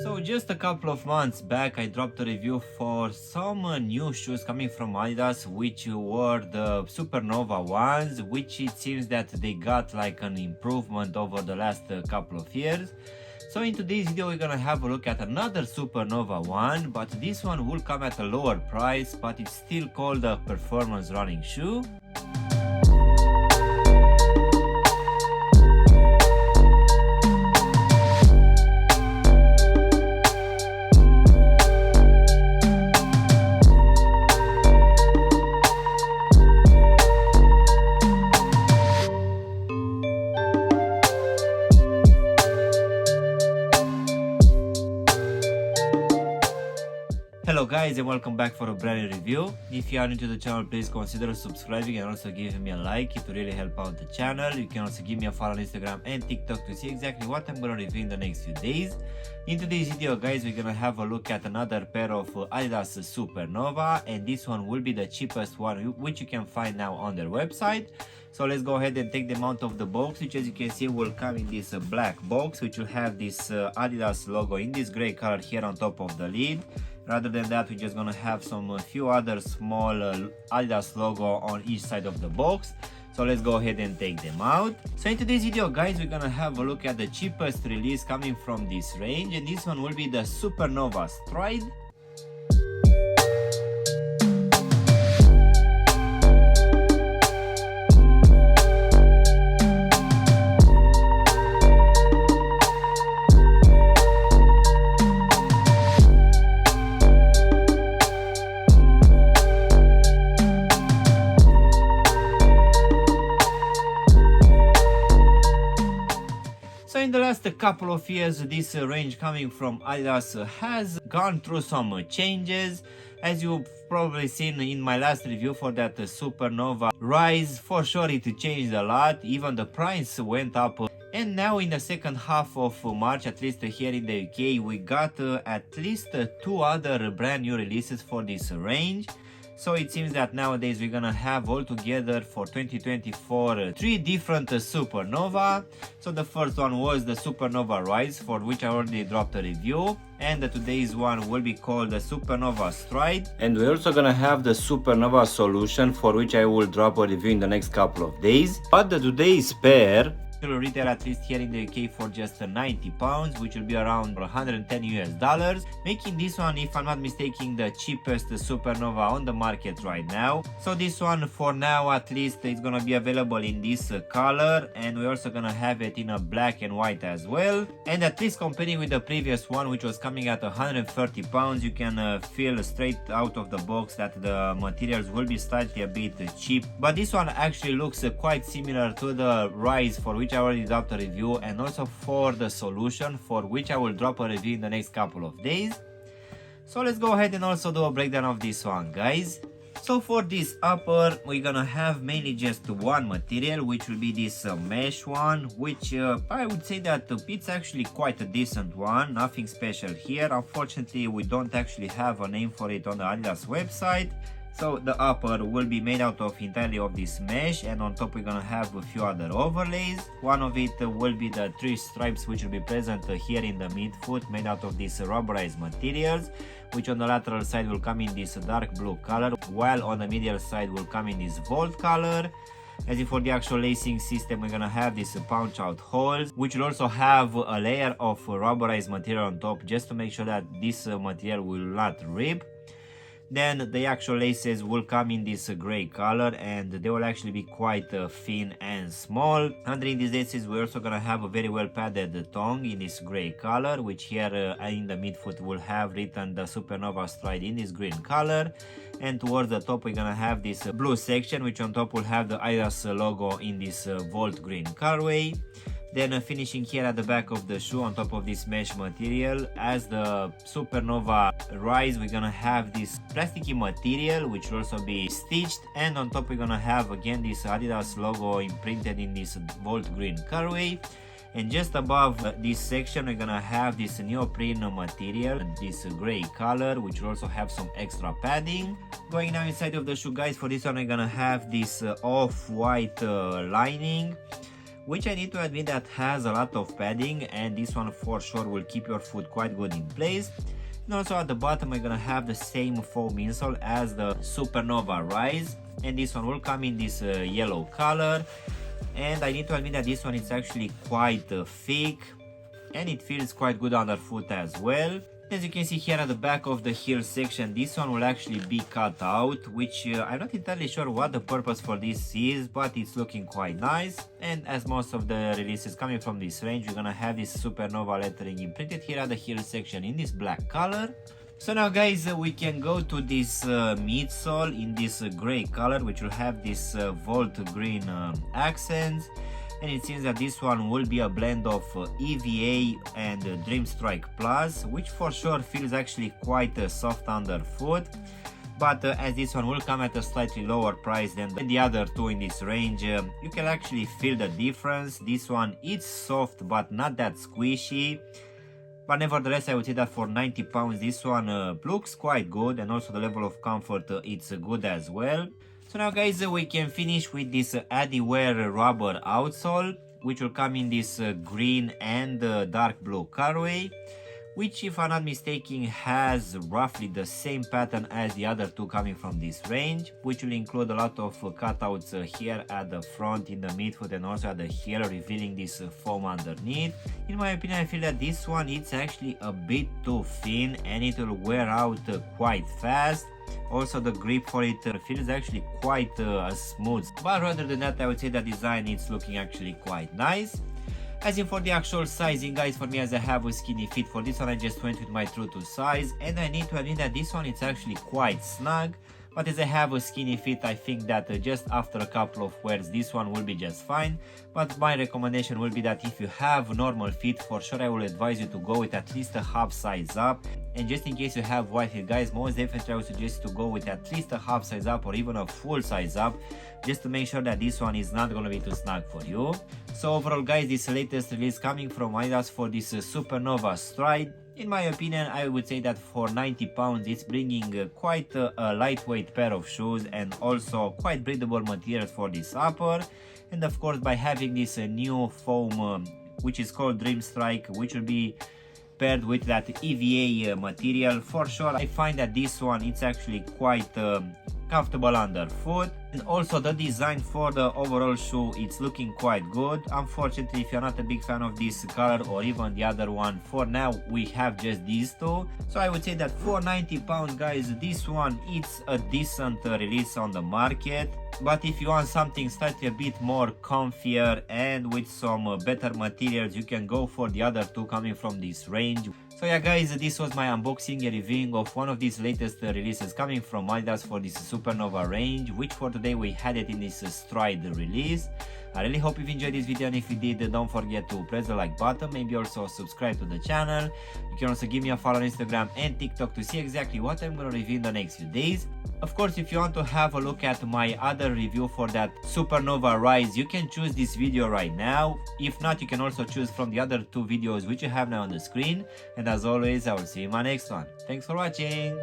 So just a couple of months back I dropped a review for some new shoes coming from Adidas, which were the Supernova ones, which it seems that they got like an improvement over the last couple of years. So in today's video we're gonna have a look at another Supernova one, but this one will come at a lower price, but it's still called a performance running shoe. Hello guys and welcome back for a brand new review. If you are new to the channel, please consider subscribing and also giving me a like. It will really help out the channel. You can also give me a follow on Instagram and TikTok to see exactly what I'm gonna review in the next few days. In today's video guys, we're gonna have a look at another pair of Adidas Supernova, and this one will be the cheapest one which you can find now on their website. So let's go ahead and take them out of the box, which as you can see will come in this black box, which will have this Adidas logo in this gray color here on top of the lid. Rather than that, we're just gonna have some few other small Adidas logo on each side of the box. So let's go ahead and take them out. So in today's video guys, we're gonna have a look at the cheapest release coming from this range, and this one will be the Supernova Stride. So in the last couple of years, this range coming from Adidas has gone through some changes. As you've probably seen in my last review for that Supernova Rise, for sure it changed a lot, even the price went up. And now in the second half of March, at least here in the UK, we got at least two other brand new releases for this range. So it seems that nowadays we're gonna have all together for 2024 three different Supernova. So the first one was the Supernova Rise, for which I already dropped a review, and today's one will be called the Supernova Stride. And we're also gonna have the Supernova Solution, for which I will drop a review in the next couple of days. But today's pair will retail at least here in the UK for just £90, which will be around 110 US dollars, making this one, if I'm not mistaken, the cheapest Supernova on the market right now. So this one for now at least is gonna be available in this color, and we're also gonna have it in a black and white as well. And at least comparing with the previous one, which was coming at £130, you can feel straight out of the box that the materials will be slightly a bit cheap. But this one actually looks quite similar to the Rise, for which I already dropped a review, and also for the Solution, for which I will drop a review in the next couple of days. So let's go ahead and also do a breakdown of this one guys. So for this upper, we're gonna have mainly just one material, which will be this mesh one, which I would say that it's actually quite a decent one, nothing special here. Unfortunately, we don't actually have a name for it on the Adidas website. So the upper will be made out of entirely of this mesh, and on top we're gonna have a few other overlays. One of it will be the three stripes, which will be present here in the midfoot, made out of these rubberized materials, which on the lateral side will come in this dark blue color, while on the medial side will come in this gold color. As if for the actual lacing system, we're gonna have these punch out holes, which will also have a layer of rubberized material on top, just to make sure that this material will not rip. Then the actual laces will come in this gray color, and they will actually be quite thin and small. Underneath these laces we're also gonna have a very well padded tongue in this gray color, which here in the midfoot will have written the Supernova Stride in this green color. And towards the top we're gonna have this blue section, which on top will have the Adidas logo in this volt green colorway. Then finishing here at the back of the shoe on top of this mesh material, as the Supernova Rise, we're gonna have this plasticky material, which will also be stitched, and on top we're gonna have again this Adidas logo imprinted in this volt green colorway. And just above this section we're gonna have this neoprene material, this gray color, which will also have some extra padding. Going now inside of the shoe, guys, for this one we're gonna have this off-white lining, which I need to admit that has a lot of padding, and this one for sure will keep your foot quite good in place. And also at the bottom I'm gonna have the same foam insole as the Supernova Rise, and this one will come in this yellow color. And I need to admit that this one is actually quite thick, and it feels quite good underfoot as well. As you can see here at the back of the heel section, this one will actually be cut out, which I'm not entirely sure what the purpose for this is, but it's looking quite nice. And as most of the releases coming from this range, we're gonna have this Supernova lettering imprinted here at the heel section in this black color. So now guys, we can go to this midsole in this gray color, which will have this volt green accents. And it seems that this one will be a blend of EVA and Dream Strike Plus, which for sure feels actually quite soft underfoot. But as this one will come at a slightly lower price than the other two in this range, you can actually feel the difference. This one is soft but not that squishy. But nevertheless, I would say that for 90 pounds, this one looks quite good, and also the level of comfort it's good as well. So now guys, we can finish with this Adiwear rubber outsole, which will come in this green and dark blue colorway, which if I'm not mistaken has roughly the same pattern as the other two coming from this range, which will include a lot of cutouts here at the front, in the midfoot, and also at the heel, revealing this foam underneath. In my opinion, I feel that this one it's actually a bit too thin and it will wear out quite fast. Also the grip for it feels actually quite smooth, but rather than that I would say the design is looking actually quite nice. As in for the actual sizing guys, for me as I have a skinny fit, for this one I just went with my true to size, and I need to admit that this one is actually quite snug. But as I have a skinny fit, I think that just after a couple of wears this one will be just fine. But my recommendation will be that if you have normal fit, for sure I will advise you to go with at least a half size up. And just in case you have wide fit guys, most definitely I would suggest to go with at least a half size up or even a full size up, just to make sure that this one is not gonna be too snug for you. So overall guys, this latest release coming from Adidas for this Supernova Stride, in my opinion, I would say that for 90 pounds it's bringing quite a lightweight pair of shoes, and also quite breathable materials for this upper. And of course by having this new foam which is called Dream Strike, which will be paired with that EVA material, for sure I find that this one it's actually quite comfortable underfoot. And also the design for the overall shoe, it's looking quite good. Unfortunately, if you're not a big fan of this color or even the other one, for now we have just these two. So I would say that for 90 pounds guys, this one it's a decent release on the market. But if you want something slightly a bit more comfier and with some better materials, you can go for the other two coming from this range. So yeah guys, this was my unboxing and reviewing of one of these latest releases coming from Adidas for this Supernova range, which for today we had it in this Stride release. I really hope you've enjoyed this video, and if you did, don't forget to press the like button, maybe also subscribe to the channel. You can also give me a follow on Instagram and TikTok to see exactly what I'm going to review in the next few days. Of course, if you want to have a look at my other review for that Supernova Rise, you can choose this video right now. If not, you can also choose from the other two videos which you have now on the screen. And as always, I will see you in my next one. Thanks for watching.